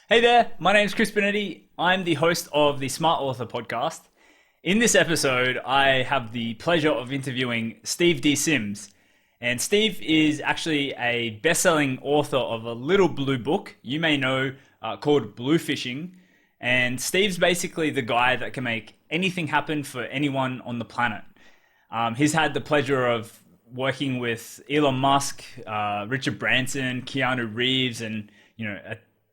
Hey there, my name's Chris Benetti. I'm the host of the Smart Author podcast. In this episode, I have the pleasure of interviewing Steve D. Sims. And Steve is actually a best-selling author of a little blue book you may know called Bluefishing. And Steve's basically the guy that can make anything happen for anyone on the planet. He's had the pleasure of working with Elon Musk, Richard Branson, Keanu Reeves, and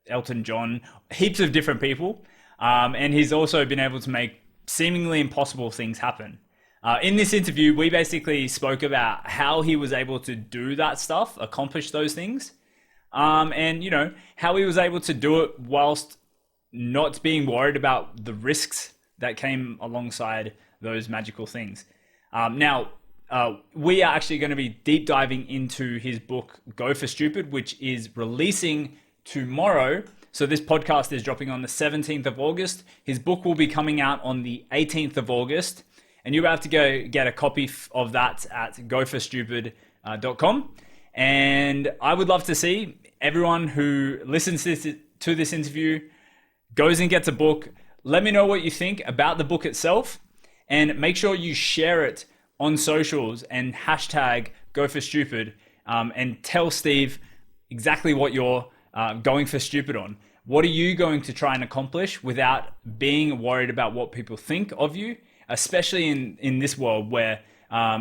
Elton John, heaps of different people. And he's also been able to make seemingly impossible things happen. In this interview, we basically spoke about how he was able to do that stuff, accomplish those things, and how he was able to do it whilst not being worried about the risks that came alongside those magical things. Now, we are actually going to be deep diving into his book, Go for Stupid, which is releasing tomorrow. So this podcast is dropping on the 17th of August. His book will be coming out on the 18th of August. And you'll have to go get a copy of that at goforstupid.com. And I would love to see everyone who listens to this interview goes and gets a book. Let me know what you think about the book itself. And make sure you share it on socials and hashtag goforstupid and tell Steve exactly what you're going for stupid on. What are you going to try and accomplish without being worried about what people think of you, especially in this world where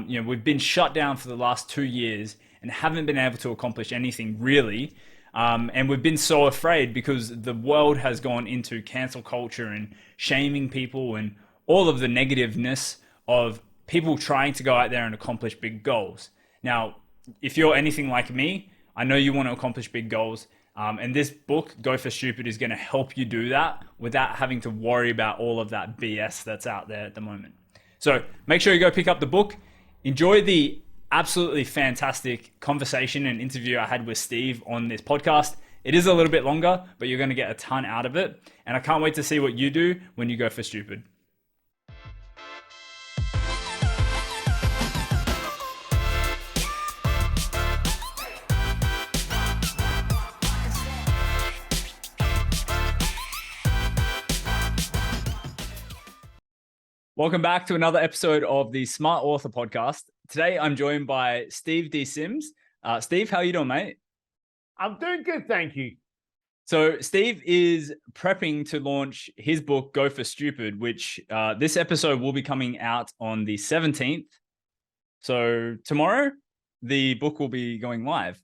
we've been shut down for the last 2 years and haven't been able to accomplish anything really. And we've been so afraid because the world has gone into cancel culture and shaming people and all of the negativeness of people trying to go out there and accomplish big goals. Now, if you're anything like me, I know you want to accomplish big goals. And this book, Go for Stupid, is going to help you do that without having to worry about all of that BS that's out there at the moment. So make sure you go pick up the book. Enjoy the absolutely fantastic conversation and interview I had with Steve on this podcast. It is a little bit longer, but you're going to get a ton out of it. And I can't wait to see what you do when you go for stupid. Welcome back to another episode of the Smart Author podcast. Today, I'm joined by Steve D. Sims. Steve, how are you doing, mate? I'm doing good, thank you. So Steve is prepping to launch his book, Go for Stupid, which this episode will be coming out on the 17th. So tomorrow, the book will be going live.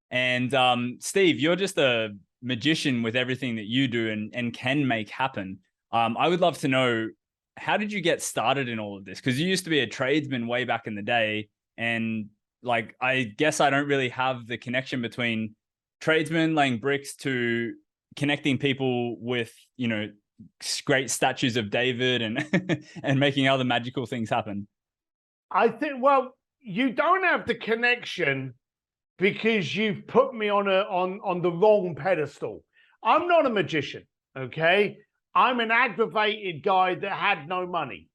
And Steve, you're just a magician with everything that you do and can make happen. I would love to know, how did you get started in all of this? Because you used to be a tradesman way back in the day. And I guess I don't really have the connection between tradesmen laying bricks to connecting people with, great statues of David and, and making other magical things happen. I think, well, you don't have the connection because you've put me on the wrong pedestal. I'm not a magician, okay? I'm an aggravated guy that had no money.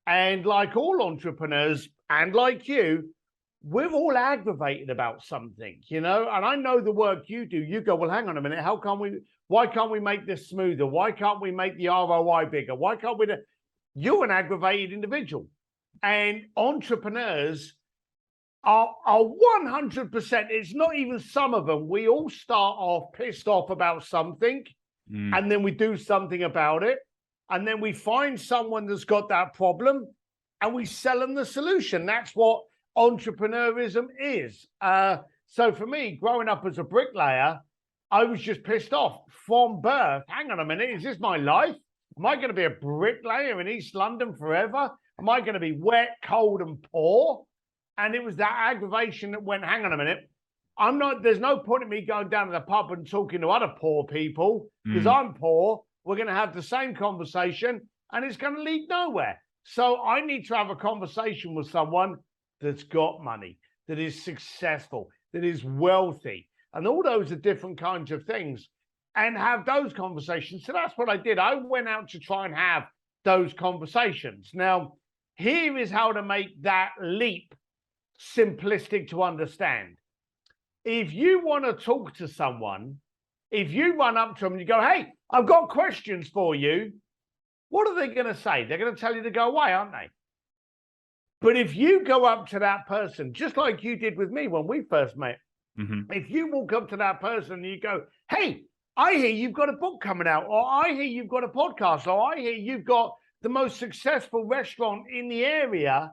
And like all entrepreneurs, and like you, we're all aggravated about something, And I know the work you do. You go, well, hang on a minute. Why can't we make this smoother? Why can't we make the ROI bigger? Why can't we You're an aggravated individual. And entrepreneurs are 100%, it's not even some of them. We all start off pissed off about something. And then we do something about it. And then we find someone that's got that problem and we sell them the solution. That's what entrepreneurism is. So for me, growing up as a bricklayer, I was just pissed off from birth. Hang on a minute, is this my life? Am I going to be a bricklayer in East London forever? Am I going to be wet, cold, and poor? And it was that aggravation that went, hang on a minute. There's no point in me going down to the pub and talking to other poor people because I'm poor. We're going to have the same conversation and it's going to lead nowhere. So I need to have a conversation with someone that's got money, that is successful, that is wealthy. And all those are different kinds of things and have those conversations. So that's what I did. I went out to try and have those conversations. Now, here is how to make that leap simplistic to understand. If you want to talk to someone If you run up to them and you go, hey, I've got questions for you, what are they going to say? They're going to tell you to go away, aren't they? But if you go up to that person, just like you did with me when we first met, if you walk up to that person and you go, hey, I hear you've got a book coming out, or I hear you've got a podcast, or I hear you've got the most successful restaurant in the area,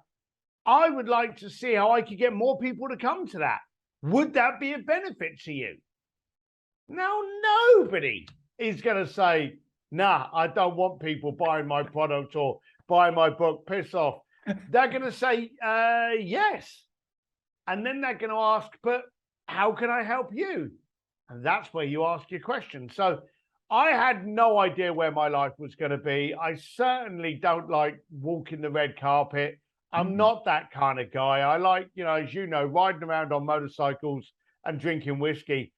I would like to see how I could get more people to come to that. Would that be a benefit to you? Now, nobody is going to say, nah, I don't want people buying my product or buying my book, piss off. They're going to say, yes. And then they're going to ask, but how can I help you? And that's where you ask your question. So I had no idea where my life was going to be. I certainly don't like walking the red carpet. I'm not that kind of guy. I like, as you know, riding around on motorcycles and drinking whiskey.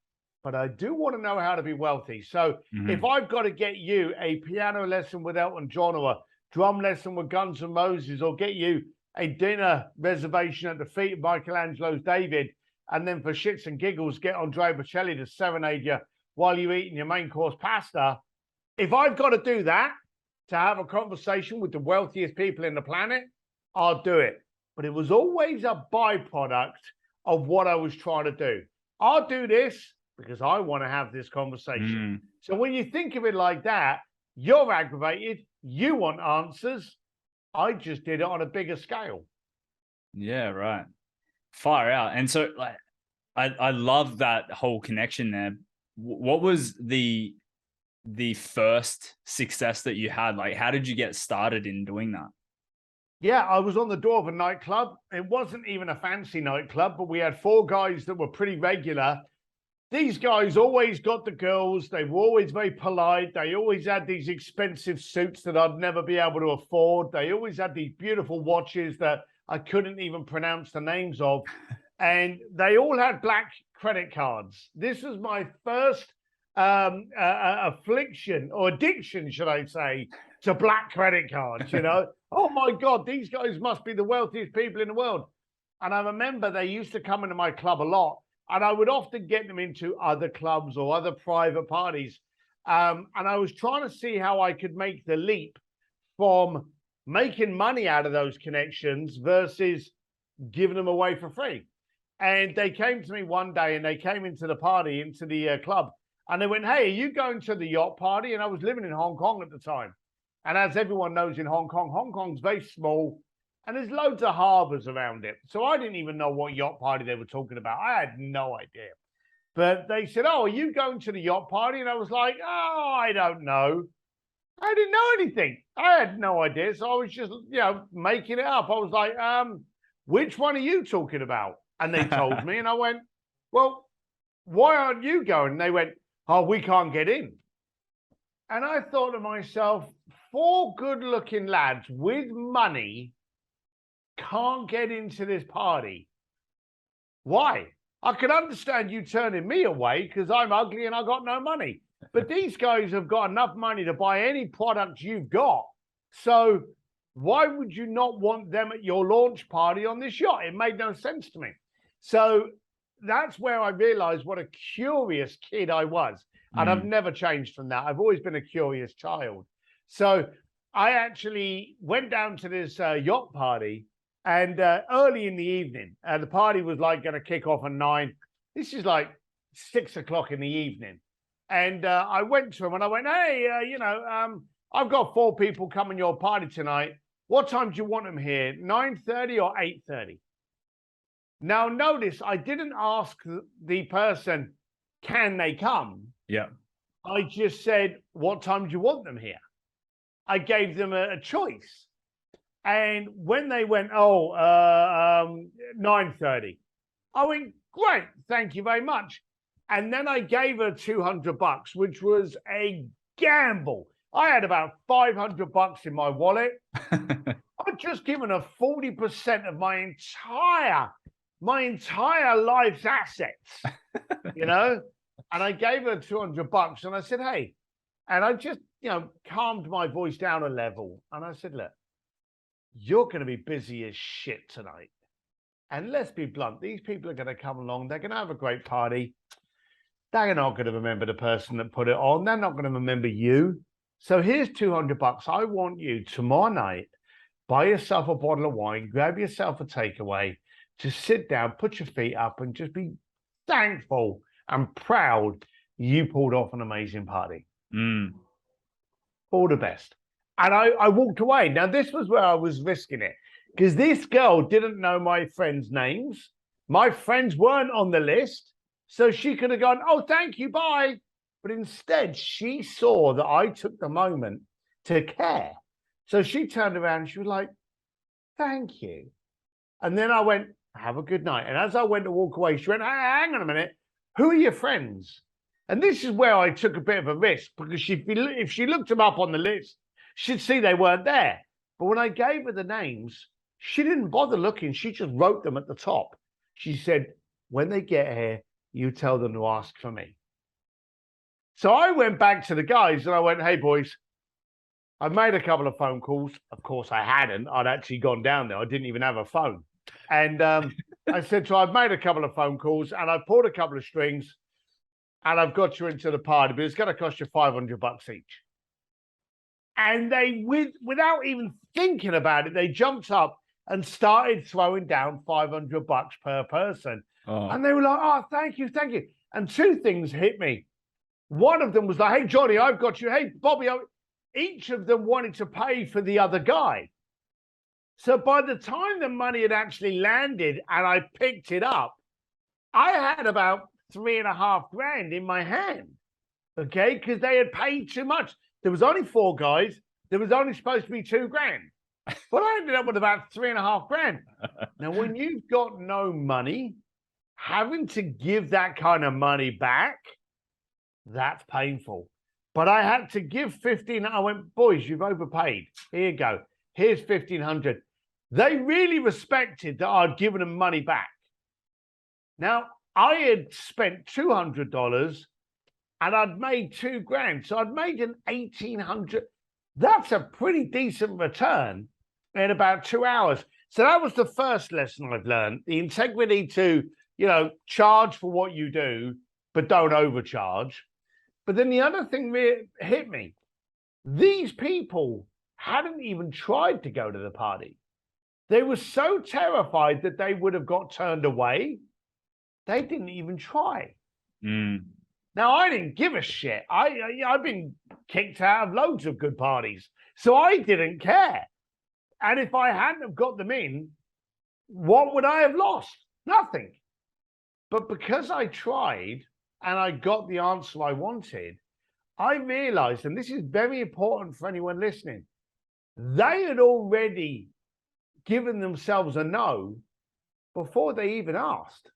But I do want to know how to be wealthy. So if I've got to get you a piano lesson with Elton John or a drum lesson with Guns N' Roses, or get you a dinner reservation at the feet of Michelangelo's David, and then for shits and giggles, get Andrea Bocelli to serenade you while you're eating your main course pasta. If I've got to do that to have a conversation with the wealthiest people in the planet, I'll do it. But it was always a byproduct of what I was trying to do. I'll do this because I want to have this conversation. So when you think of it like that, you're aggravated, you want answers. I just did it on a bigger scale. Yeah, right. Far out. And so like I love that whole connection there. What was the first success that you had? Like, how did you get started in doing that? Yeah, I was on the door of a nightclub. It wasn't even a fancy nightclub, but we had 4 guys that were pretty regular. These guys always got the girls. They were always very polite. They always had these expensive suits that I'd never be able to afford. They always had these beautiful watches that I couldn't even pronounce the names of. And they all had black credit cards. This was my first affliction, or addiction, should I say, to black credit cards, Oh my God, these guys must be the wealthiest people in the world. And I remember they used to come into my club a lot, and I would often get them into other clubs or other private parties. And I was trying to see how I could make the leap from making money out of those connections versus giving them away for free. And they came to me one day, and they came into the party, into the club, and they went, hey, are you going to the yacht party? And I was living in Hong Kong at the time. And as everyone knows in Hong Kong's very small, and there's loads of harbors around it. So I didn't even know what yacht party they were talking about. I had no idea. But they said, oh, are you going to the yacht party? And I was like, oh, I don't know. I didn't know anything. I had no idea. So I was just, making it up. I was like, which one are you talking about? And they told me, and I went, well, why aren't you going? And they went, oh, we can't get in. And I thought to myself, 4 good-looking lads with money can't get into this party. Why? I can understand you turning me away because I'm ugly and I got no money. But these guys have got enough money to buy any product you've got. So why would you not want them at your launch party on this yacht? It made no sense to me. So that's where I realized what a curious kid I was. And I've never changed from that. I've always been a curious child. So I actually went down to this yacht party, and early in the evening, the party was like going to kick off at 9. This is like 6 o'clock in the evening. And I went to him and I went, hey, I've got 4 people coming to your party tonight. What time do you want them here? 9:30 or 8:30? Now, notice I didn't ask the person, can they come? Yeah. I just said, what time do you want them here? I gave them a choice. And when they went, 9:30, I went, great, thank you very much. And then I gave her $200, which was a gamble. I had about $500 in my wallet. I'd just given her 40% of my entire life's assets, And I gave her $200, and I said, hey, and I just, calmed my voice down a level. And I said, look, you're going to be busy as shit tonight. And let's be blunt, these people are going to come along. They're going to have a great party. They're not going to remember the person that put it on. They're not going to remember you. So here's $200. I want you tomorrow night, buy yourself a bottle of wine, grab yourself a takeaway, just sit down, put your feet up, and just be thankful and proud you pulled off an amazing party. All the best. And I walked away. Now, this was where I was risking it, because this girl didn't know my friends' names. My friends weren't on the list. So she could have gone, oh, thank you, bye. But instead, she saw that I took the moment to care. So she turned around and she was like, thank you. And then I went, have a good night. And as I went to walk away, she went, hey, hang on a minute. Who are your friends? And this is where I took a bit of a risk, because if she looked them up on the list, she'd see they weren't there. But when I gave her the names, she didn't bother looking. She just wrote them at the top. She said, when they get here, you tell them to ask for me. So I went back to the guys and I went, hey, boys, I've made a couple of phone calls. Of course, I hadn't. I'd actually gone down there. I didn't even have a phone. And I said, so I've made a couple of phone calls and I've pulled a couple of strings and I've got you into the party, but it's going to cost you $500 each. And they, without even thinking about it, they jumped up and started throwing down $500 per person. Oh. And they were like, oh, thank you, thank you. And two things hit me. One of them was like, hey, Johnny, I've got you. Hey, Bobby. Each of them wanted to pay for the other guy. So by the time the money had actually landed and I picked it up, I had about $3,500 in my hand, okay? Because they had paid too much. There was only 4 guys. There was only supposed to be $2,000. But I ended up with about $3,500. Now, when you've got no money, having to give that kind of money back, that's painful. But I had to give 15. I went, boys, you've overpaid. Here you go. Here's 1,500. They really respected that I'd given them money back. Now, I had spent $200 and I'd made $2,000. So I'd made an 1,800. That's a pretty decent return in about 2 hours. So that was the first lesson I've learned, the integrity to, charge for what you do, but don't overcharge. But then the other thing hit me. These people hadn't even tried to go to the party. They were so terrified that they would have got turned away. They didn't even try. Now, I didn't give a shit. I've been kicked out of loads of good parties, so I didn't care. And if I hadn't have got them in, what would I have lost? Nothing. But because I tried and I got the answer I wanted, I realized, and this is very important for anyone listening, they had already given themselves a no before they even asked.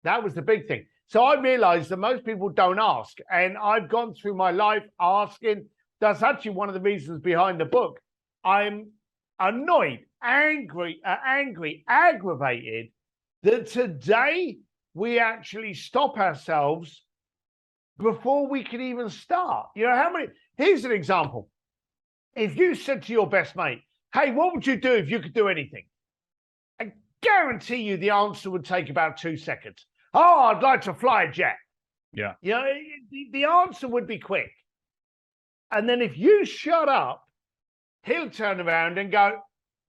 That was the big thing. So I realized that most people don't ask. And I've gone through my life asking. That's actually one of the reasons behind the book. I'm annoyed, angry, aggravated that today we actually stop ourselves before we can even start. Here's an example. If you said to your best mate, hey, what would you do if you could do anything? I guarantee you the answer would take about 2 seconds. Oh, I'd like to fly a jet. Yeah. The answer would be quick. And then if you shut up, he'll turn around and go,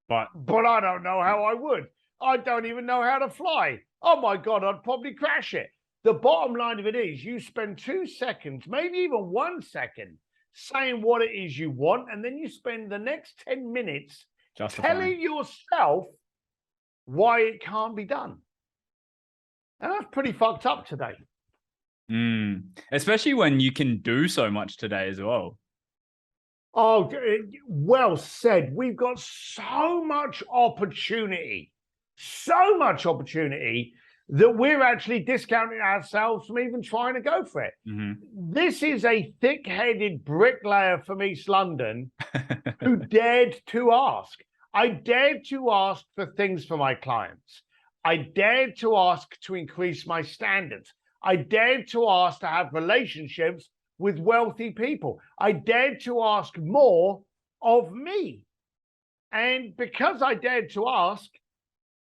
but I don't know how I would. I don't even know how to fly. Oh my God, I'd probably crash it. The bottom line of it is you spend 2 seconds, maybe even 1 second, saying what it is you want, and then you spend the next 10 minutes telling yourself why it can't be done. And that's pretty fucked up today. Especially when you can do so much today as well. Oh, well said. We've got so much opportunity that we're actually discounting ourselves from even trying to go for it. This is a thick-headed bricklayer from East London who dared to ask. I dared to ask for things for my clients. I dared to ask to increase my standards. I dared to ask to have relationships with wealthy people. I dared to ask more of me. And because I dared to ask,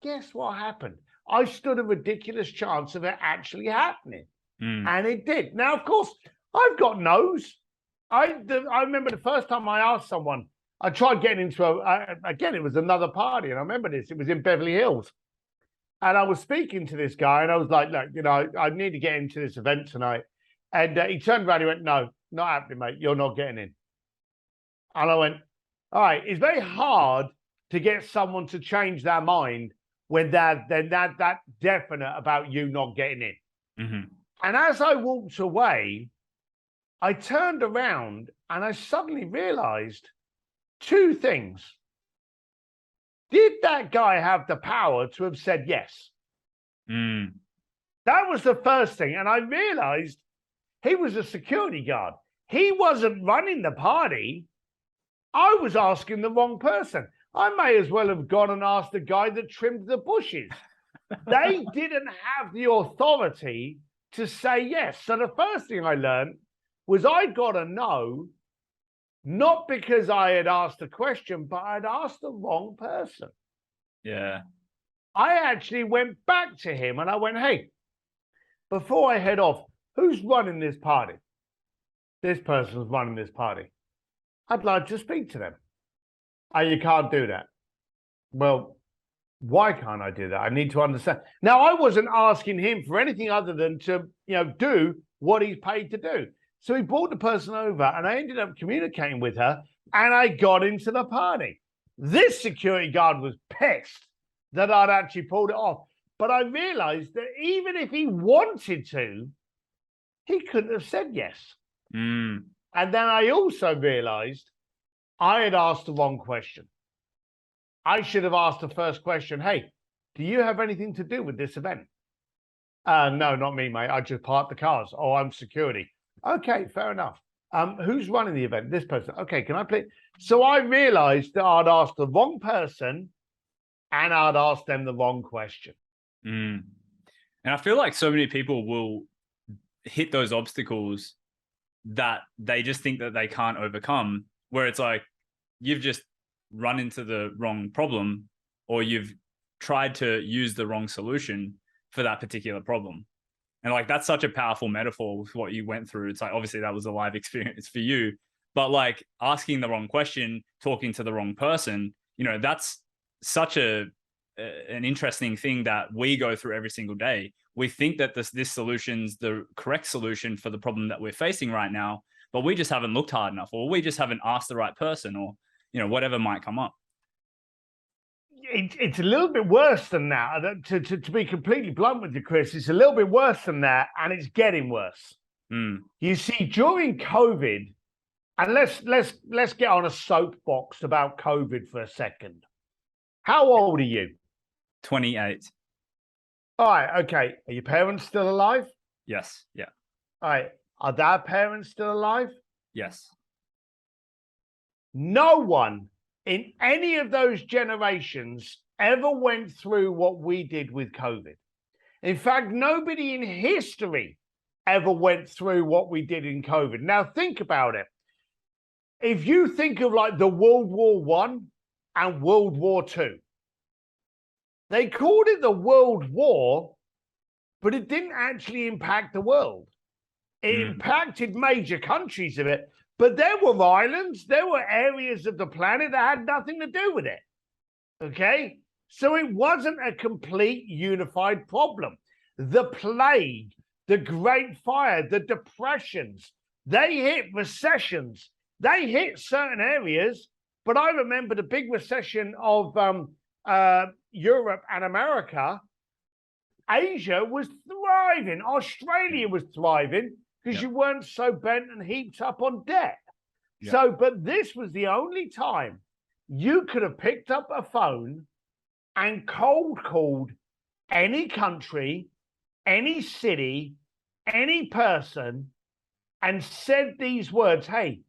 guess what happened? I stood a ridiculous chance of it actually happening. Mm. And it did. Now, of course, I've got no's. I remember the first time I asked someone, I tried getting into again, it was another party. And I remember this, it was in Beverly Hills. And I was speaking to this guy and I was like, look, I need to get into this event tonight. And he turned around, he went, no, not happening, mate. You're not getting in. And I went, all right, it's very hard to get someone to change their mind when they're that definite about you not getting in. Mm-hmm. And as I walked away, I turned around and I suddenly realized two things. Did that guy have the power to have said yes? Mm. That was the first thing. And I realized he was a security guard. He wasn't running the party. I was asking the wrong person. I may as well have gone and asked the guy that trimmed the bushes. They didn't have the authority to say yes. So the first thing I learned was I got a no, not because I had asked a question, but I'd asked the wrong person. Yeah. I actually went back to him and I went, hey, before I head off, who's running this party? This person's running this party. I'd like to speak to them. Oh, you can't do that. Well, why can't I do that? I need to understand. Now, I wasn't asking him for anything other than to, do what he's paid to do. So he brought the person over and I ended up communicating with her and I got into the party. This security guard was pissed that I'd actually pulled it off. But I realized that even if he wanted to, he couldn't have said yes. Mm. And then I also realized I had asked the wrong question. I should have asked the first question, hey, do you have anything to do with this event? No, not me, mate. I just parked the cars. Oh, I'm security. Okay, fair enough. Who's running the event? This person. Okay, can I play? So I realized that I'd asked the wrong person and I'd asked them the wrong question. Mm. And I feel like so many people will hit those obstacles that they just think that they can't overcome, where it's like you've just run into the wrong problem or you've tried to use the wrong solution for that particular problem. And like, that's such a powerful metaphor with what you went through. It's like, obviously that was a live experience for you, but like asking the wrong question, talking to the wrong person, that's such an interesting thing that we go through every single day. We think that this solution's the correct solution for the problem that we're facing right now, but we just haven't looked hard enough, or we just haven't asked the right person, or whatever might come up. It's a little bit worse than that. To be completely blunt with you, Chris, it's a little bit worse than that, and it's getting worse. Mm. You see, during COVID, and let's get on a soapbox about COVID for a second. How old are you? 28. All right, okay. Are your parents still alive? Yes. Yeah. All right. Are their parents still alive? Yes. No one in any of those generations ever went through what we did with COVID. In fact, nobody in history ever went through what we did in COVID. Now, think about it. If you think of like the World War I and World War II, they called it the World War, but it didn't actually impact the world. It impacted major countries of it, but there were islands, there were areas of the planet that had nothing to do with it. Okay? So it wasn't a complete unified problem. The plague, the Great Fire, the depressions, they hit recessions. They hit certain areas, but I remember the big recession of Europe and America. Asia was thriving. Australia was thriving because you weren't so bent and heaped up on debt. Yeah. So, but this was the only time you could have picked up a phone and cold called any country, any city, any person, and said these words, hey,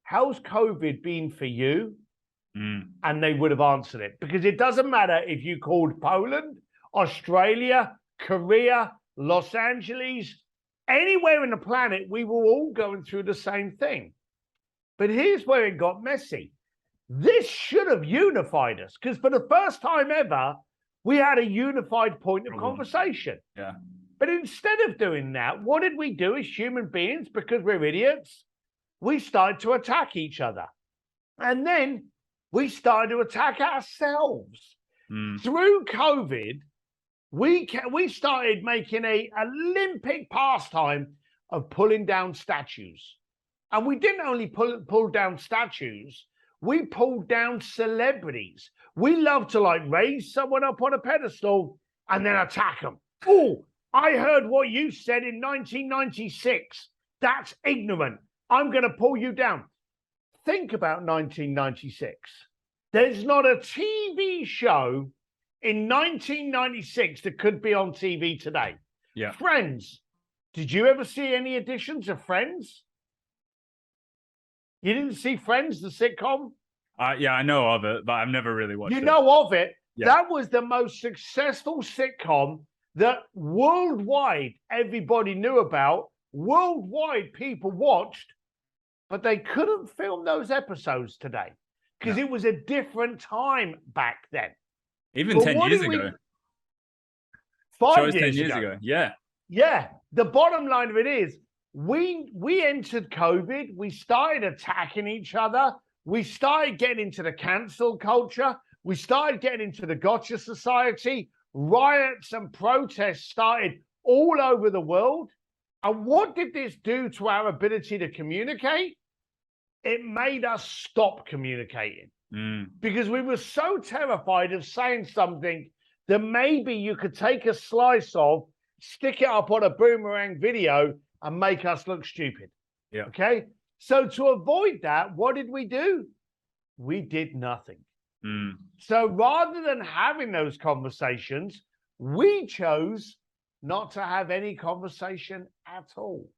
how's COVID been for you? And they would have answered it, because it doesn't matter if you called Poland, Australia, Korea, Los Angeles, anywhere in the planet, we were all going through the same thing. But here's where it got messy. This should have unified us, because for the first time ever, We had a unified point of Problem. conversation. Yeah. But instead of doing that, what did we do as human beings? Because we're idiots, we started to attack each other. And then we started to attack ourselves. Through COVID, we started making a Olympic pastime of pulling down statues. And we didn't only pull down statues, we pulled down celebrities. We love to like raise someone up on a pedestal and then attack them. Oh, I heard what you said in 1996. That's ignorant. I'm going to pull you down. Think about 1996. There's not a TV show in 1996 that could be on TV today. Yeah. Friends. Did you ever see any editions of Friends? You didn't see Friends, the sitcom? Yeah, I know of it, but I've never really watched it. You know of it. Yeah. That was the most successful sitcom that worldwide everybody knew about. Worldwide people watched, but they couldn't film those episodes today because it was a different time back then. Even 10 years ago. 5 10 years years ago. Yeah. Yeah. The bottom line of it is we entered COVID. We started attacking each other. We started getting into the cancel culture. We started getting into the gotcha society. Riots and protests started all over the world. And what did this do to our ability to communicate? It made us stop communicating because we were so terrified of saying something that maybe you could take a slice of, stick it up on a boomerang video and make us look stupid. Yeah. Okay. So to avoid that, what did we do? We did nothing. So rather than having those conversations, we chose not to have any conversation at all.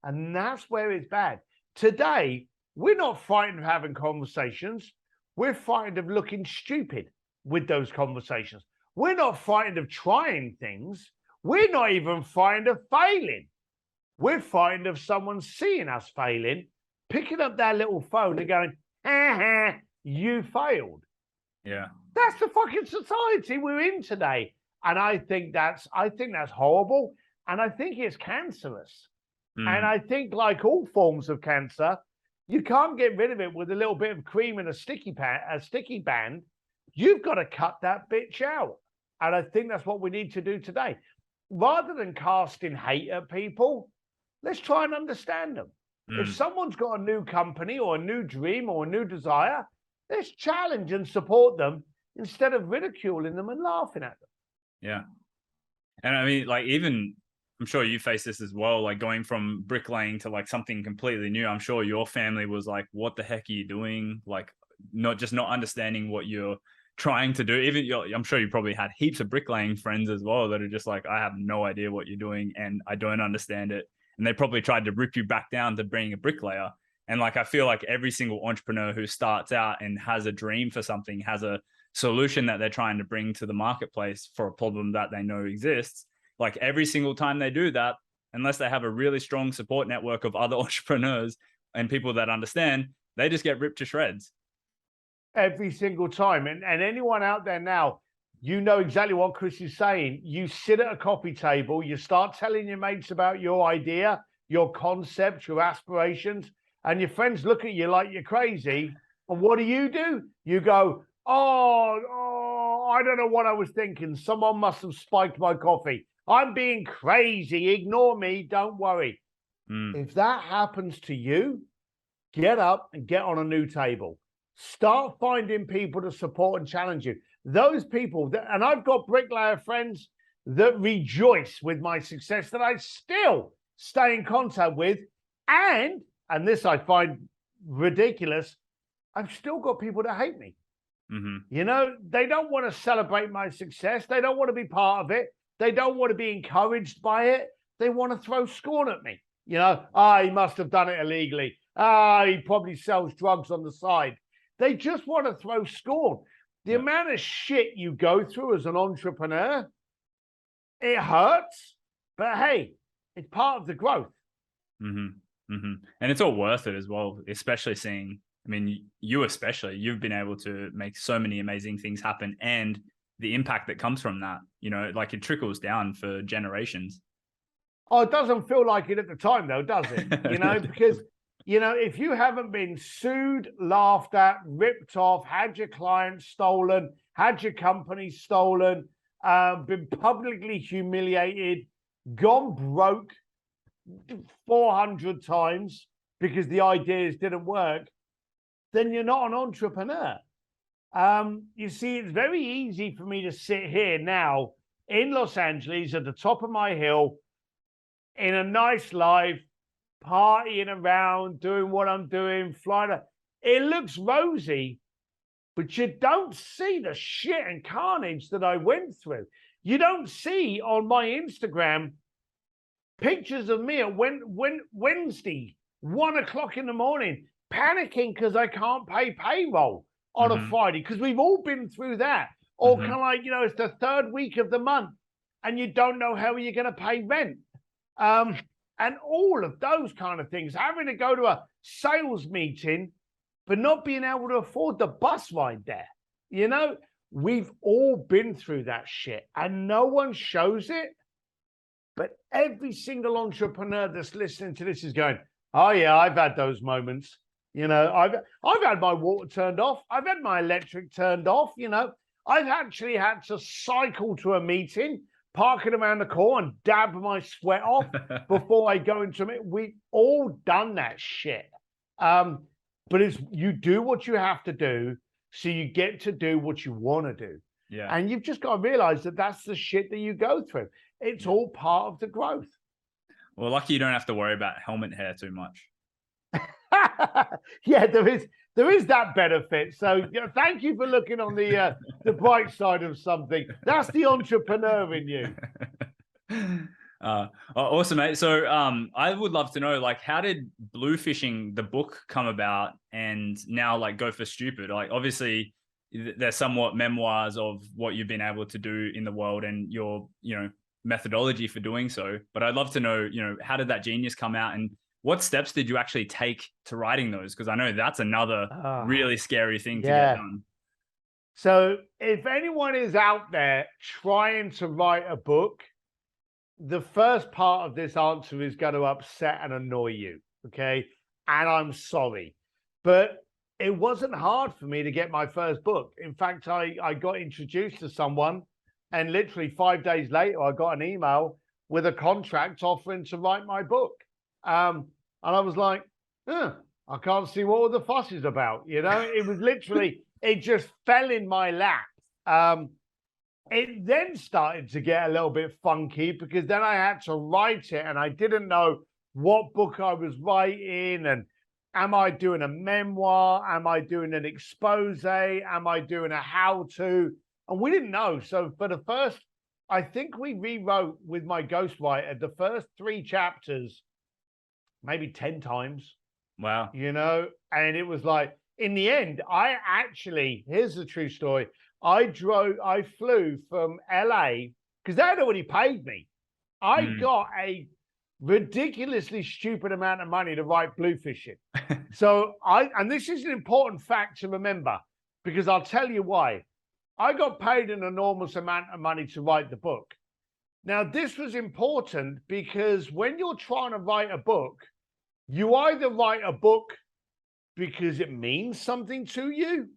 And that's where it's bad. Today, we're not frightened of having conversations. We're frightened of looking stupid with those conversations. We're not frightened of trying things. We're not even frightened of failing. We're frightened of someone seeing us failing, picking up their little phone and going, ha ha, you failed. Yeah. That's the fucking society we're in today. And I think that's horrible. And I think it's cancerous. And I think, like all forms of cancer, you can't get rid of it with a little bit of cream and a sticky band. You've got to cut that bitch out. And I think that's what we need to do today. Rather than casting hate at people, let's try and understand them. If someone's got a new company or a new dream or a new desire, let's challenge and support them instead of ridiculing them and laughing at them. Yeah. And I mean, like, even, I'm sure you face this as well, like going from bricklaying to like something completely new. I'm sure your family was like, what the heck are you doing? Like, not understanding what you're trying to do. Even I'm sure you probably had heaps of bricklaying friends as well that are just like, I have no idea what you're doing and I don't understand it. And they probably tried to rip you back down to being a bricklayer. And like, I feel like every single entrepreneur who starts out and has a dream for something, has a solution that they're trying to bring to the marketplace for a problem that they know exists. Like, every single time they do that, unless they have a really strong support network of other entrepreneurs and people that understand, they just get ripped to shreds. Every single time. And anyone out there now, you know exactly what Chris is saying. You sit at a coffee table, you start telling your mates about your idea, your concept, your aspirations, and your friends look at you like you're crazy. And what do? You go, oh, I don't know what I was thinking. Someone must have spiked my coffee. I'm being crazy. Ignore me. Don't worry. If that happens to you, get up and get on a new table. Start finding people to support and challenge you. Those people, and I've got bricklayer friends that rejoice with my success that I still stay in contact with. And this I find ridiculous, I've still got people that hate me. You know, they don't want to celebrate my success. They don't want to be part of it. They don't want to be encouraged by it. They want to throw scorn at me. You know, he must have done it illegally. He probably sells drugs on the side. They just want to throw scorn. The amount of shit you go through as an entrepreneur, it hurts, but hey, it's part of the growth. And it's all worth it as well, especially seeing, I mean, you've been able to make so many amazing things happen and the impact that comes from that. Like it trickles down for generations. Oh, it doesn't feel like it at the time, though, does it? Because, if you haven't been sued, laughed at, ripped off, had your clients stolen, had your company stolen, been publicly humiliated, gone broke 400 times because the ideas didn't work, then you're not an entrepreneur. You see, it's very easy for me to sit here now in Los Angeles at the top of my hill in a nice life, partying around, doing what I'm doing, flying. It looks rosy, but you don't see the shit and carnage that I went through. You don't see on my Instagram pictures of me at Wednesday, 1 o'clock in the morning, panicking because I can't pay payroll on a Friday, because we've all been through that. Or kind of like, it's the third week of the month and you don't know how you're going to pay rent. And all of those kind of things, having to go to a sales meeting, but not being able to afford the bus ride there. We've all been through that shit and no one shows it. But every single entrepreneur that's listening to this is going, oh yeah, I've had those moments. I've had my water turned off. I've had my electric turned off. I've actually had to cycle to a meeting, park it around the corner and dab my sweat off before I go into it. We've all done that shit. But you do what you have to do so you get to do what you want to do. Yeah. And you've just got to realize that that's the shit that you go through. It's all part of the growth. Well, lucky you don't have to worry about helmet hair too much. Yeah, there is that benefit. So thank you for looking on the bright side of something. That's the entrepreneur in you. Awesome, mate. So I would love to know, like, how did Bluefishing, the book, come about, and now like Go for Stupid? Like, obviously they're somewhat memoirs of what you've been able to do in the world and your methodology for doing so. But I'd love to know, how did that genius come out, and what steps did you actually take to writing those? Because I know that's another really scary thing to get done. So if anyone is out there trying to write a book, the first part of this answer is going to upset and annoy you, okay? And I'm sorry, but it wasn't hard for me to get my first book. In fact, I got introduced to someone, and literally 5 days later, I got an email with a contract offering to write my book. And I was like, I can't see what all the fuss is about. It was literally, it just fell in my lap. It then started to get a little bit funky because then I had to write it and I didn't know what book I was writing. And am I doing a memoir? Am I doing an expose? Am I doing a how-to? And we didn't know. So for the first, I think we rewrote with my ghostwriter the first 3 chapters maybe 10 times. Wow. And it was like, in the end, here's the true story. I flew from LA because they had already paid me. I got a ridiculously stupid amount of money to write Bluefishing. So and this is an important fact to remember, because I'll tell you why. I got paid an enormous amount of money to write the book. Now, this was important because when you're trying to write a book, you either write a book because it means something to you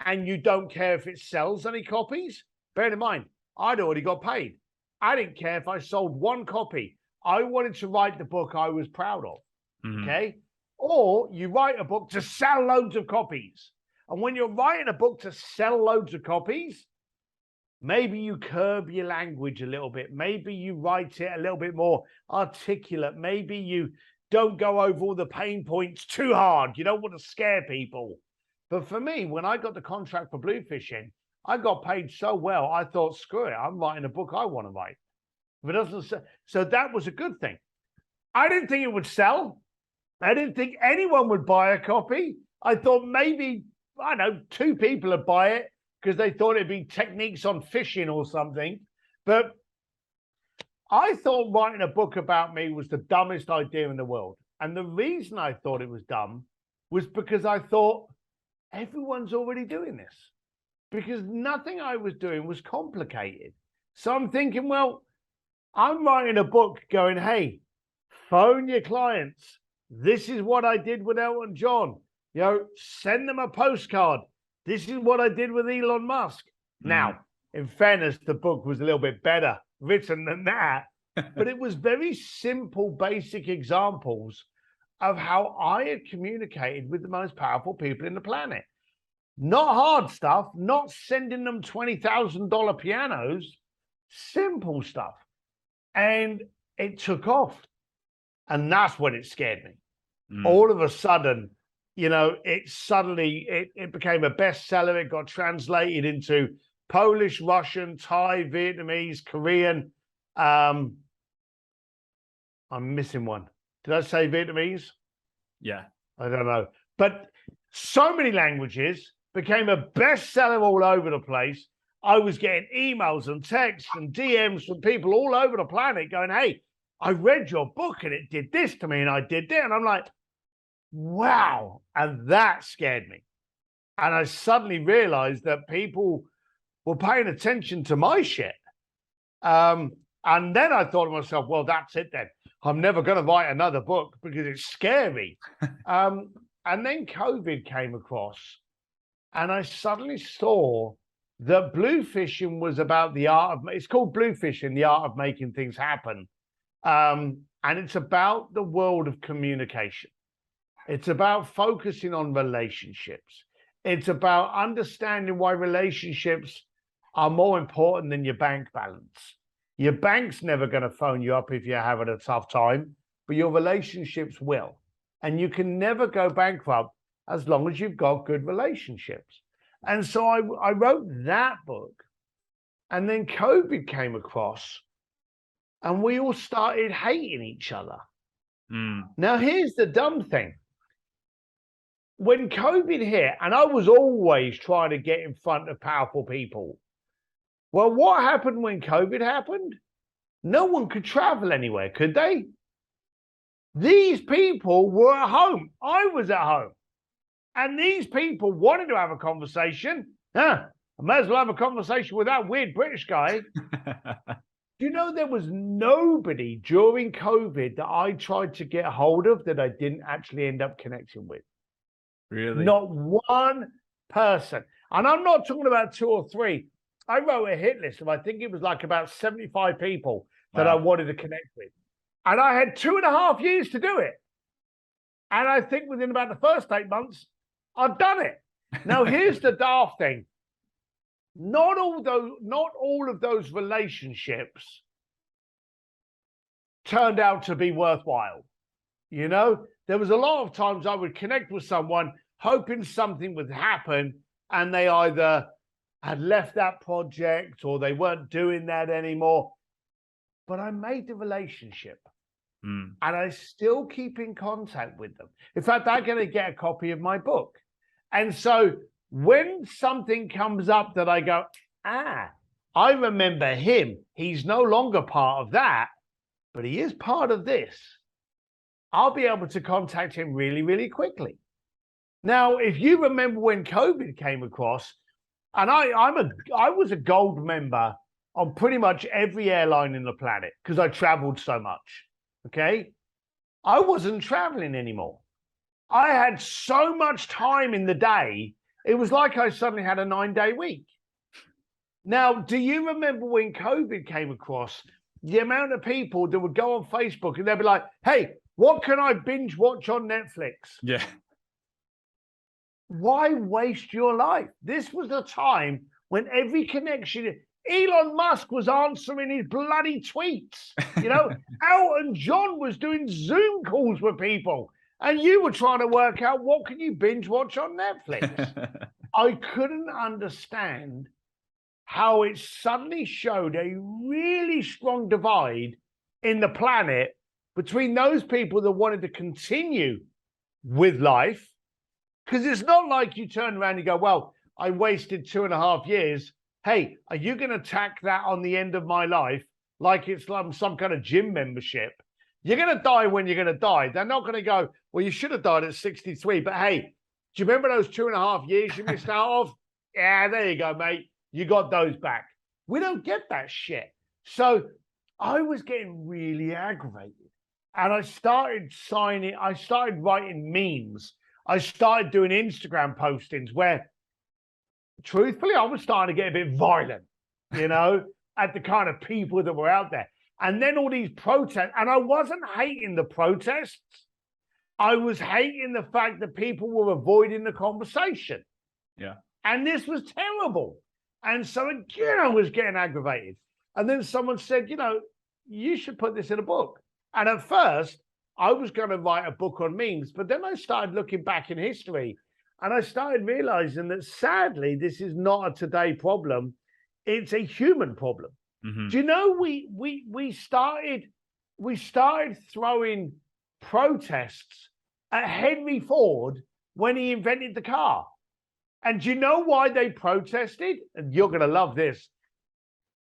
and you don't care if it sells any copies. Bear in mind, I'd already got paid. I didn't care if I sold 1 copy. I wanted to write the book I was proud of, okay? Or you write a book to sell loads of copies. And when you're writing a book to sell loads of copies, maybe you curb your language a little bit. Maybe you write it a little bit more articulate. Maybe you don't go over all the pain points too hard. You don't want to scare people. But for me, when I got the contract for Bluefishing, I got paid so well, I thought, screw it, I'm writing a book I want to write. If it doesn't sell, so that was a good thing. I didn't think it would sell. I didn't think anyone would buy a copy. I thought maybe, I don't know, 2 people would buy it because they thought it'd be techniques on fishing or something. But I thought writing a book about me was the dumbest idea in the world. And the reason I thought it was dumb was because I thought everyone's already doing this. because nothing I was doing was complicated. So I'm thinking, well, I'm writing a book going, hey, phone your clients. This is what I did with Elton John. Send them a postcard. This is what I did with Elon Musk. Now, in fairness, the book was a little bit better written than that, but it was very simple, basic examples of how I had communicated with the most powerful people in the planet. Not hard stuff, not sending them $20,000 pianos, simple stuff. And it took off. And that's when it scared me. All of a sudden, it became a bestseller. It got translated into Polish, Russian, Thai, Vietnamese, Korean. I'm missing one. Did I say Vietnamese? Yeah. I don't know. But so many languages, became a bestseller all over the place. I was getting emails and texts and DMs from people all over the planet going, hey, I read your book and it did this to me and I did that. And I'm like, wow. And that scared me. And I suddenly realized that people were paying attention to my shit. And then I thought to myself, well, that's it then. I'm never going to write another book because it's scary. And then COVID came across and I suddenly saw that bluefishing was about the art of, it's called Bluefishing, the art of making things happen. And it's about the world of communication. It's about focusing on relationships. It's about understanding why relationships are more important than your bank balance. Your bank's never going to phone you up if you're having a tough time, but your relationships will. And you can never go bankrupt as long as you've got good relationships. And so I wrote that book. And then COVID came across and we all started hating each other. Now, here's the dumb thing. When COVID hit, and I was always trying to get in front of powerful people. Well, what happened when COVID happened? No one could travel anywhere, could they? These people were at home. I was at home. And these people wanted to have a conversation. I might as well have a conversation with that weird British guy. Do you know there was nobody during COVID that I tried to get hold of that I didn't actually end up connecting with? Really? Not one person. And I'm not talking about 2 or 3. I wrote a hit list of, I think it was like about 75 people that I wanted to connect with. And I had 2.5 years to do it. And I think within about the first 8 months, I've done it. Now, here's the daft thing. Not all of those relationships turned out to be worthwhile. There was a lot of times I would connect with someone hoping something would happen, and they either had left that project or they weren't doing that anymore. But I made the relationship. And I still keep in contact with them. In fact, I'm going to get a copy of my book. And so when something comes up that I go, I remember him. He's no longer part of that, but he is part of this. I'll be able to contact him really, really quickly. Now, if you remember when COVID came across, and I was a gold member on pretty much every airline in the planet because I traveled so much. Okay. I wasn't traveling anymore. I had so much time in the day. It was like I suddenly had a 9-day week. Now, do you remember when COVID came across, the amount of people that would go on Facebook and they'd be like, hey, what can I binge watch on Netflix? Yeah. Why waste your life? This was the time when every connection, Elon Musk was answering his bloody tweets. Elton John was doing Zoom calls with people. And you were trying to work out what can you binge watch on Netflix. I couldn't understand how it suddenly showed a really strong divide in the planet between those people that wanted to continue with life. Because it's not like you turn around and go, well, I wasted 2.5 years. Hey, are you going to tack that on the end of my life like it's some kind of gym membership? You're going to die when you're going to die. They're not going to go, well, you should have died at 63. But hey, do you remember those 2.5 years you missed out of? yeah, there you go, mate. You got those back. We don't get that shit. So I was getting really aggravated. And I started writing memes. I started doing Instagram postings where, truthfully, I was starting to get a bit violent, at the kind of people that were out there. And then all these protests, and I wasn't hating the protests. I was hating the fact that people were avoiding the conversation. Yeah. And this was terrible. And so again, I was getting aggravated. And then someone said, you should put this in a book. And at first, I was going to write a book on memes, but then I started looking back in history and I started realizing that sadly, this is not a today problem. It's a human problem. Mm-hmm. Do you know, we started throwing protests at Henry Ford when he invented the car. And do you know why they protested? And you're going to love this.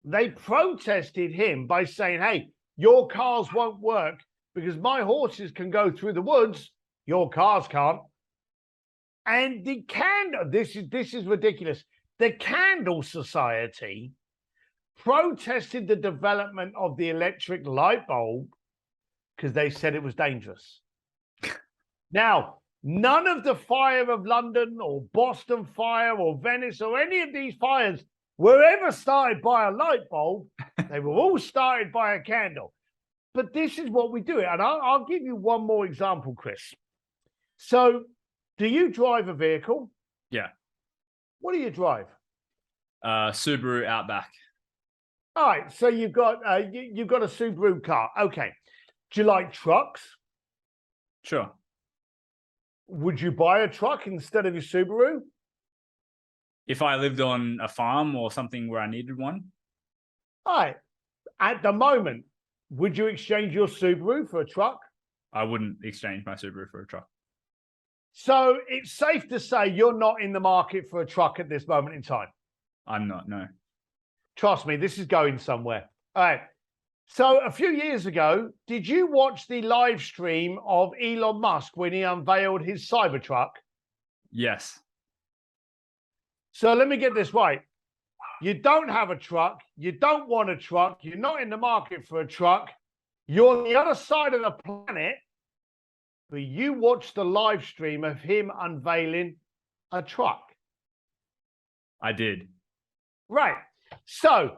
They protested him by saying, hey, your cars won't work because my horses can go through the woods. Your cars can't. And the candle, this is ridiculous. The Candle Society protested the development of the electric light bulb because they said it was dangerous. Now, none of the fire of London or Boston fire or Venice or any of these fires were ever started by a light bulb. They were all started by a candle. But this is what we do. And I'll give you one more example, Chris. So, do you drive a vehicle? Yeah. What do you drive? Subaru Outback. All right. So you've got a Subaru car. Okay. Do you like trucks? Sure. Would you buy a truck instead of your Subaru? If I lived on a farm or something where I needed one? All right. At the moment, would you exchange your Subaru for a truck? I wouldn't exchange my Subaru for a truck. So it's safe to say you're not in the market for a truck at this moment in time. I'm not, no. Trust me, this is going somewhere. All right. So a few years ago, did you watch the live stream of Elon Musk when he unveiled his Cybertruck? Yes. So let me get this right. You don't have a truck. You don't want a truck. You're not in the market for a truck. You're on the other side of the planet, but you watched the live stream of him unveiling a truck. I did. Right. So,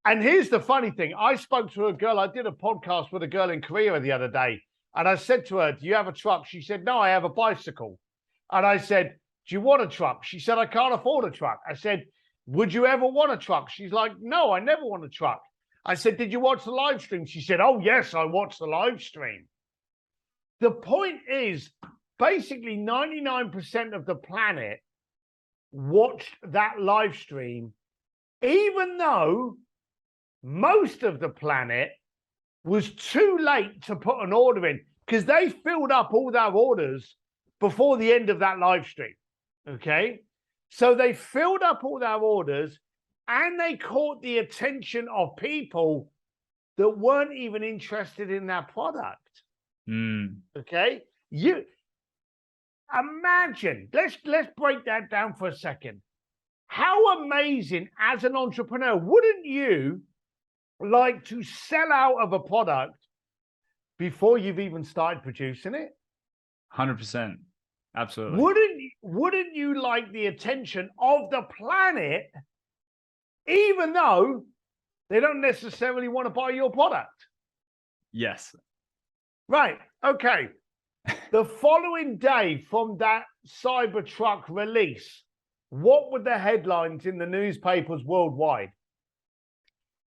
and here's the funny thing. I spoke to a girl. I did a podcast with a girl in Korea the other day. And I said to her, do you have a truck? She said, no, I have a bicycle. And I said, do you want a truck? She said, I can't afford a truck. I said, would you ever want a truck? She's like, no, I never want a truck. I said, did you watch the live stream? She said, oh, yes, I watched the live stream. The point is, basically 99% of the planet watched that live stream, even though most of the planet was too late to put an order in because they filled up all their orders before the end of that live stream. Okay. So they filled up all their orders and they caught the attention of people that weren't even interested in their product. Okay. You imagine, let's break that down for a second. How amazing as an entrepreneur, wouldn't you like to sell out of a product before you've even started producing it? 100%. Absolutely. Wouldn't you like the attention of the planet, even though they don't necessarily want to buy your product? Yes. Right. Okay. The following day from that Cybertruck release, what were the headlines in the newspapers worldwide?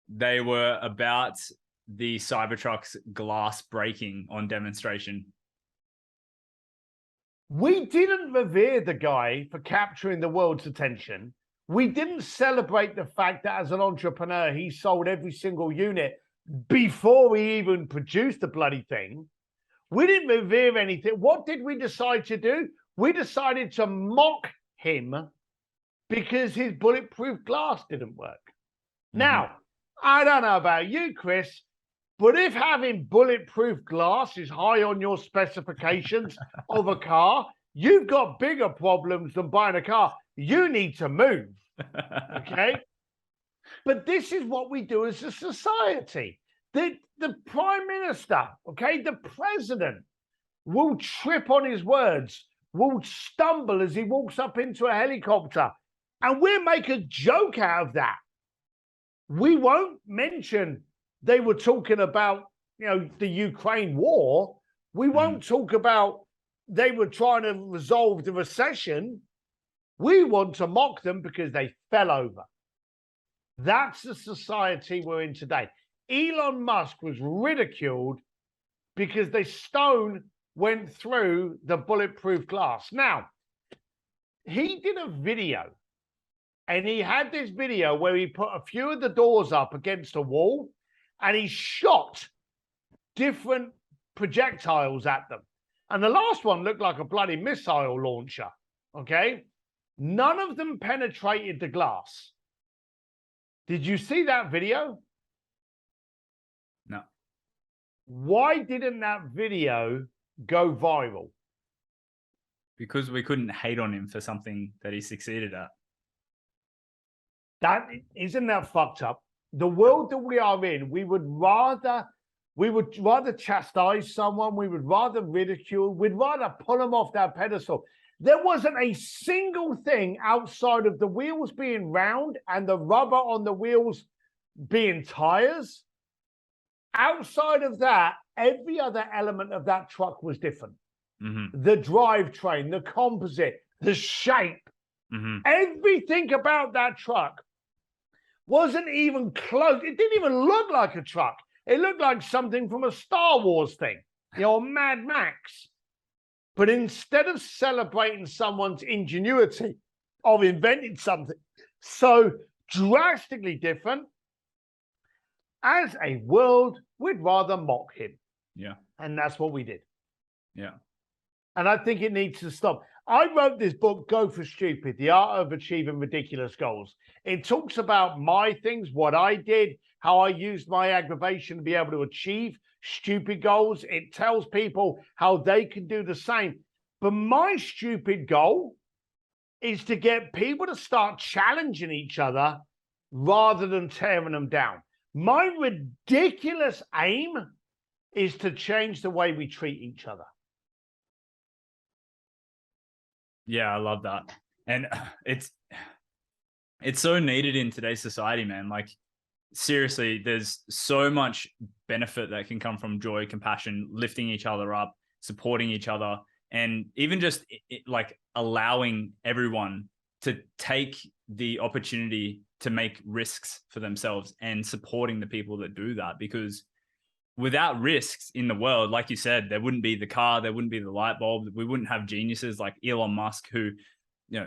They were about the Cybertruck's glass breaking on demonstration. We didn't revere the guy for capturing the world's attention. We didn't celebrate the fact that as an entrepreneur, he sold every single unit before he even produced the bloody thing. We didn't revere anything. What did we decide to do? We decided to mock him because his bulletproof glass didn't work. Now, I don't know about you, Chris, but if having bulletproof glass is high on your specifications of a car, you've got bigger problems than buying a car You need to move. Okay. But this is what we do as a society. The prime minister, okay, the president will trip on his words, will stumble as he walks up into a helicopter, and we'll make a joke out of that. We won't mention they were talking about, the Ukraine war. We won't talk about they were trying to resolve the recession. We want to mock them because they fell over. That's the society we're in today. Elon Musk was ridiculed because the stone went through the bulletproof glass. Now, he did a video, and he had this video where he put a few of the doors up against a wall, and he shot different projectiles at them. And the last one looked like a bloody missile launcher, okay? None of them penetrated the glass. Did you see that video? No. Why didn't that video go viral? Because we couldn't hate on him for something that he succeeded at. Isn't that fucked up? The world that we are in, we would rather chastise someone, we would rather ridicule, we'd rather pull them off that pedestal. There wasn't a single thing outside of the wheels being round and the rubber on the wheels being tires. Outside of that, every other element of that truck was different. The drivetrain, the composite, the shape, everything about that truck wasn't even close. It didn't even look like a truck. It looked like something from a Star Wars thing, Mad Max. But instead of celebrating someone's ingenuity of inventing something so drastically different, as a world, we'd rather mock him. Yeah. And that's what we did. Yeah. And I think it needs to stop. I wrote this book, Go for Stupid, The Art of Achieving Ridiculous Goals. It talks about my things, what I did, how I used my aggravation to be able to achieve stupid goals. It tells people how they can do the same. But my stupid goal is to get people to start challenging each other rather than tearing them down. My ridiculous aim is to change the way we treat each other. Yeah, I love that. And it's so needed in today's society, man. Like, seriously, there's so much benefit that can come from joy, compassion, lifting each other up, supporting each other, and even just like allowing everyone to take the opportunity to make risks for themselves and supporting the people that do that. Because without risks in the world, like you said, there wouldn't be the car, there wouldn't be the light bulb, we wouldn't have geniuses like Elon Musk, who,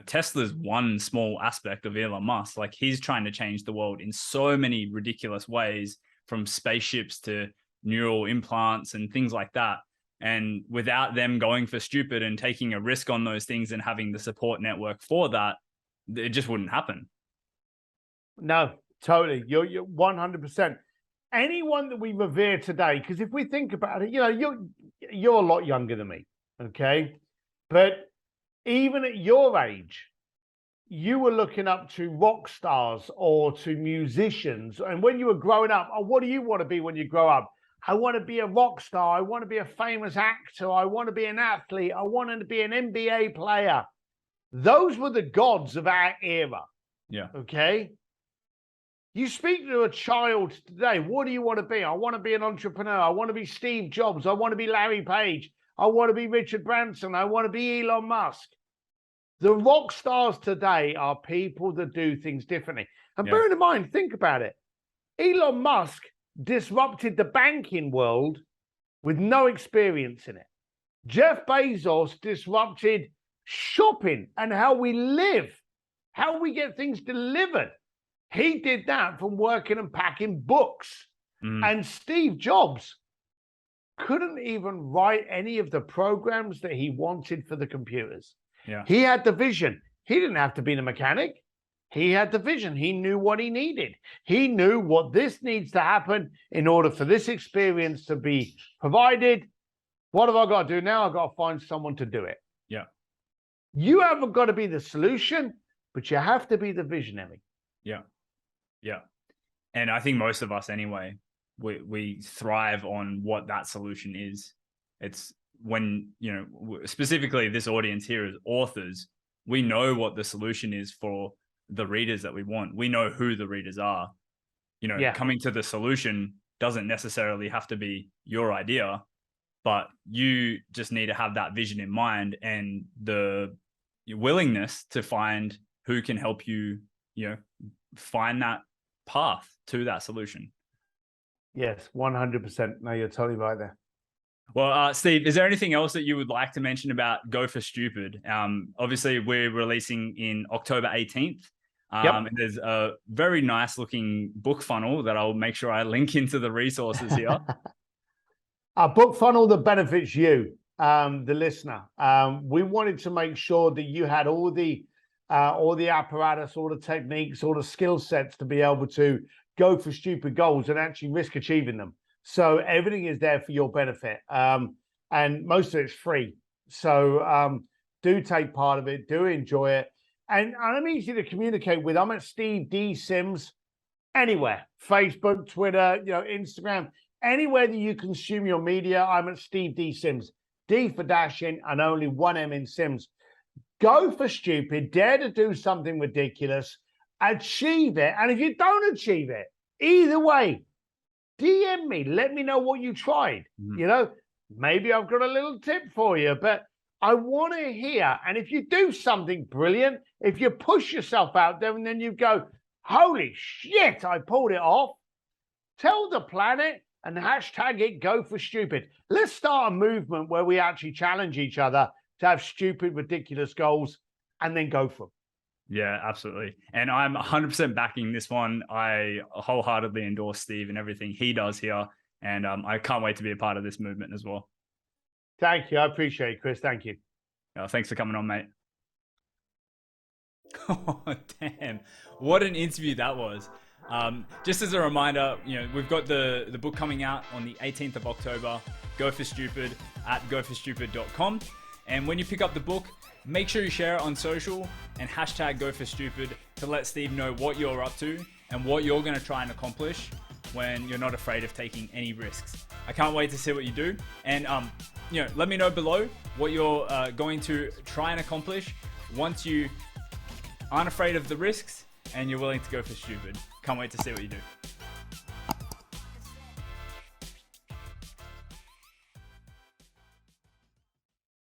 Tesla's one small aspect of Elon Musk. Like, he's trying to change the world in so many ridiculous ways, from spaceships to neural implants and things like that. And without them going for stupid and taking a risk on those things and having the support network for that, it just wouldn't happen. No, totally. You're 100%. Anyone that we revere today, because if we think about it, you're a lot younger than me, okay? But even at your age, you were looking up to rock stars or to musicians. And when you were growing up, what do you want to be when you grow up? I want to be a rock star. I want to be a famous actor. I want to be an athlete. I wanted to be an NBA player. Those were the gods of our era. Yeah. Okay? You speak to a child today, what do you want to be? I want to be an entrepreneur. I want to be Steve Jobs. I want to be Larry Page. I want to be Richard Branson. I want to be Elon Musk. The rock stars today are people that do things differently. And bear in mind, think about it. Elon Musk disrupted the banking world with no experience in it. Jeff Bezos disrupted shopping and how we live, how we get things delivered. He did that from working and packing books. And Steve Jobs couldn't even write any of the programs that he wanted for the computers. Yeah. He had the vision. He didn't have to be the mechanic. He had the vision. He knew what he needed. He knew what this needs to happen in order for this experience to be provided. What have I got to do now? I've got to find someone to do it. Yeah. You haven't got to be the solution. but you have to be the visionary. Yeah. Yeah. And I think most of us anyway, we thrive on what that solution is. It's when, specifically this audience here is authors, we know what the solution is for the readers that we want. We know who the readers are. Coming to the solution doesn't necessarily have to be your idea, but you just need to have that vision in mind and the willingness to find who can help you, find that path to that solution. Yes, 100%. No, you're totally right there. Well, Steve, is there anything else that you would like to mention about Go for Stupid? Obviously, we're releasing in October 18th. And there's a very nice looking book funnel that I'll make sure I link into the resources here. A book funnel that benefits you, the listener. We wanted to make sure that you had all the apparatus, all the techniques, all the skill sets to be able to go for stupid goals and actually risk achieving them. So everything is there for your benefit. And most of it's free. So do take part of it, do enjoy it. And I'm easy to communicate with. I'm at Steve D. Sims anywhere. Facebook, Twitter, Instagram, anywhere that you consume your media, I'm at Steve D. Sims. D for dashing and only one M in Sims. Go for stupid, dare to do something ridiculous, achieve it. And if you don't achieve it, either way, DM me, let me know what you tried. Maybe I've got a little tip for you, but I want to hear. And if you do something brilliant, if you push yourself out there and then you go, holy shit, I pulled it off, tell the planet and hashtag it, Go for Stupid. Let's start a movement where we actually challenge each other to have stupid, ridiculous goals and then go for them. Yeah, absolutely. And I'm 100% backing this one. I wholeheartedly endorse Steve and everything he does here. And I can't wait to be a part of this movement as well. Thank you. I appreciate it, Chris. Thank you. Thanks for coming on, mate. Oh, damn. What an interview that was. Just as a reminder, we've got the book coming out on the 18th of October, Go for Stupid at goforstupid.com. And when you pick up the book, make sure you share it on social and hashtag Go for Stupid to let Steve know what you're up to and what you're going to try and accomplish when you're not afraid of taking any risks. I can't wait to see what you do. And, let me know below what you're going to try and accomplish once you aren't afraid of the risks and you're willing to go for stupid. Can't wait to see what you do.